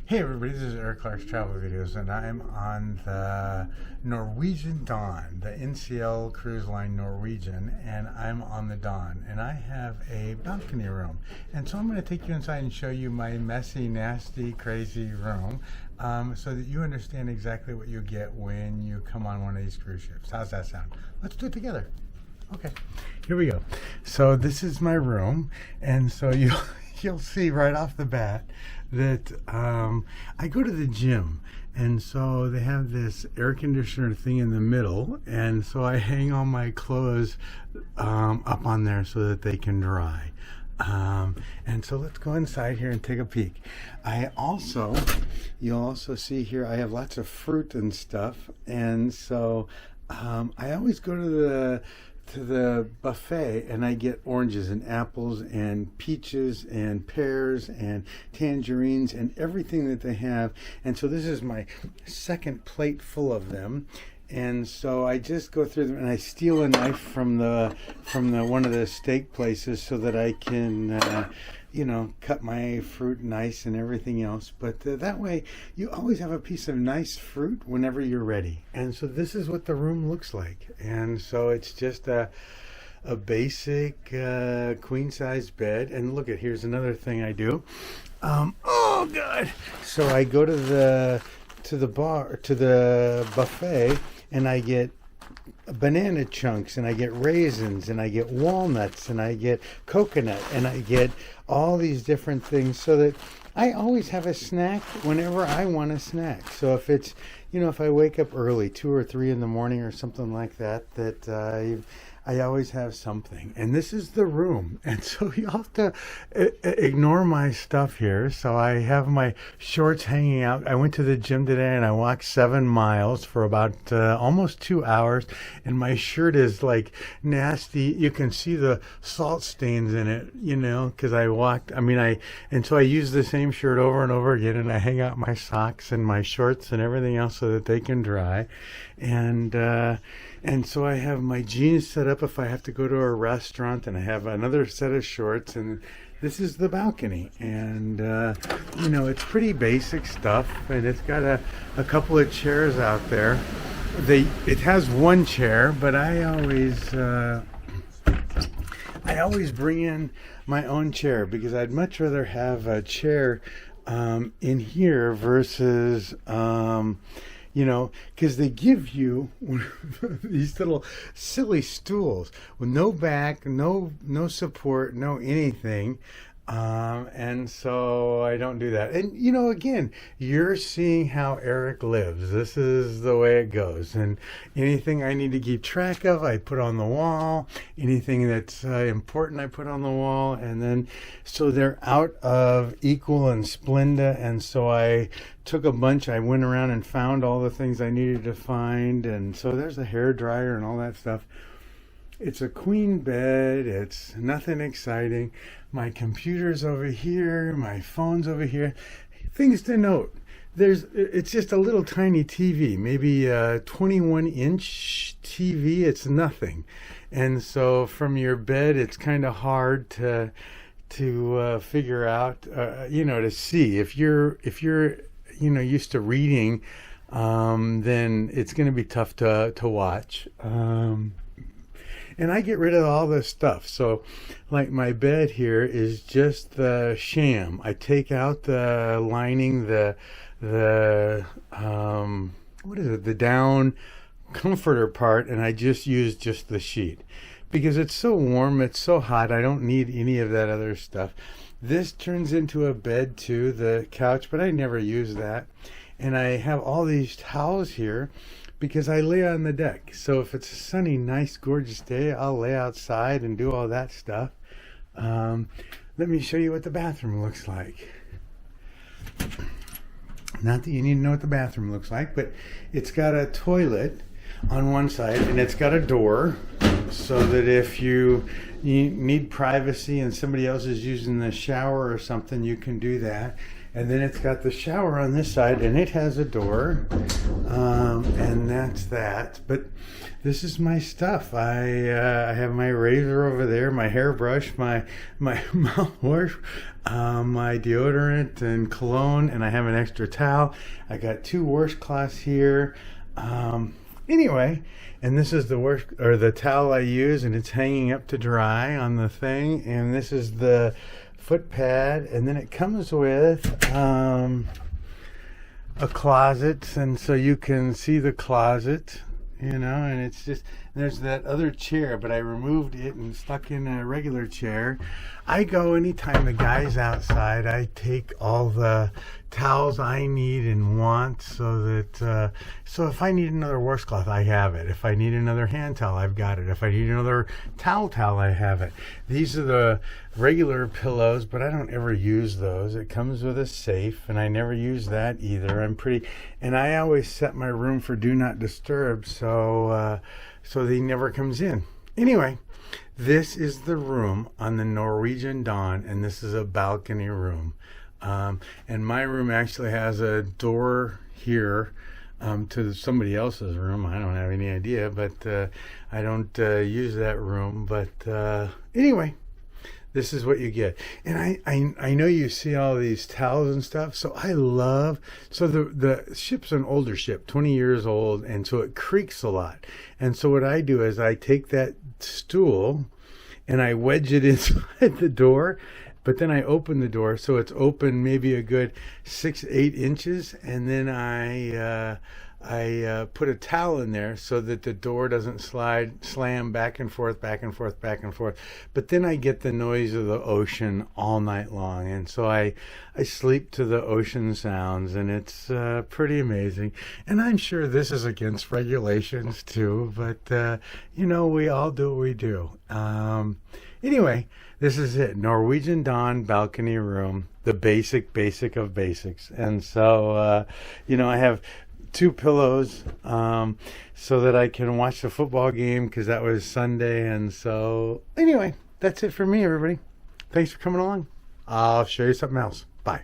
Hey everybody, this is Eric Clark's Travel Videos, and I'm on the Norwegian Dawn, the NCL cruise line Norwegian, and I'm on the Dawn, and I have a balcony room. And so I'm going to take you inside and show you my messy, nasty, crazy room, so that you understand exactly what you get when you come on one of these cruise ships. How's that sound? Let's do it together. Okay, here we go. So this is my room, and so you'll see right off the bat that I go to the gym, and so they have this air conditioner thing in the middle, and so I hang all my clothes up on there so that they can dry. And so let's go inside here and take a peek. You'll also see here I have lots of fruit and stuff, and so I always go to the buffet and I get oranges and apples and peaches and pears and tangerines and everything that they have. And so this is my second plate full of them. And so I just go through them and I steal a knife from one of the steak places so that I can cut my fruit nice and everything else. But that way you always have a piece of nice fruit whenever you're ready. And so this is what the room looks like. And so it's just a basic queen size bed. And look at, here's another thing I do. Oh God! So I go to the buffet, and I get banana chunks, and I get raisins, and I get walnuts, and I get coconut, and I get all these different things, so that I always have a snack whenever I want a snack. So if it's, if I wake up early, 2 or 3 in the morning or something like that, I always have something. And this is the room. And so you have to ignore my stuff here. So I have my shorts hanging out. I went to the gym today and I walked 7 miles for about almost 2 hours. And my shirt is like nasty. You can see the salt stains in it, because I walked. And so I use the same shirt over and over again. And I hang out my socks and my shorts and everything else so that they can dry. And so I have my jeans set up if I have to go to a restaurant, and I have another set of shorts, and this is the balcony. And it's pretty basic stuff, and it's got a couple of chairs out there. It has one chair, but I always bring in my own chair, because I'd much rather have a chair in here versus because they give you these little silly stools with no back, no support, no anything. And so I don't do that. And, again, you're seeing how Eric lives. This is the way it goes. And anything I need to keep track of, I put on the wall. Anything that's important, I put on the wall. And then, so they're out of Equal and Splenda. And so I took a bunch. I went around and found all the things I needed to find. And so there's a hair dryer and all that stuff. It's a queen bed. It's nothing exciting. My computer's over here. My phone's over here. Things to note. It's just a little tiny TV, maybe a 21-inch TV. It's nothing. And so from your bed, it's kind of hard to figure out, to see. If you're used to reading, then it's going to be tough to watch. And I get rid of all this stuff. So, like, my bed here is just the sham. I take out the lining, the down comforter part, and I just use just the sheet. Because it's so warm, it's so hot, I don't need any of that other stuff. This turns into a bed too, the couch, but I never use that. And I have all these towels here, because I lay on the deck. So if it's a sunny, nice, gorgeous day, I'll lay outside and do all that stuff. Let me show you what the bathroom looks like. Not that you need to know what the bathroom looks like, but it's got a toilet on one side, and it's got a door, so that if you need privacy and somebody else is using the shower or something, you can do that. And then it's got the shower on this side, and it has a door. And that's that. But this is my stuff. I have my razor over there, my hairbrush, my mouthwash, my deodorant and cologne, and I have an extra towel. I got 2 washcloths here. Anyway, and this is the towel I use, and it's hanging up to dry on the thing. And this is the foot pad, and then it comes with a closet, and so you can see the closet, and it's just, there's that other chair, but I removed it and stuck in a regular chair. I go anytime the guy's outside. I take all the towels I need and want, so that so if I need another washcloth, I have it. If I need another hand towel, I've got it. If I need another towel, I have it. These are the regular pillows, but I don't ever use those. It comes with a safe, and I never use that either. And I always set my room for do not disturb, so he never comes in. Anyway, this is the room on the Norwegian Dawn, and this is a balcony room. And my room actually has a door here to somebody else's room. I don't have any idea, but I don't use that room. But anyway, this is what you get. And I know you see all these towels and stuff. So the ship's an older ship, 20 years old, and so it creaks a lot. And so what I do is I take that stool and I wedge it inside the door. But then I open the door, so it's open maybe a good 6-8 inches, and then I put a towel in there so that the door doesn't slam back and forth. But then I get the noise of the ocean all night long, and so I sleep to the ocean sounds, and it's pretty amazing. And I'm sure this is against regulations too, but we all do what we do. Anyway, this is it. Norwegian Dawn balcony room, the basic of basics. And so, I have 2 pillows so that I can watch the football game, because that was Sunday. And so, anyway, that's it for me, everybody. Thanks for coming along. I'll show you something else. Bye.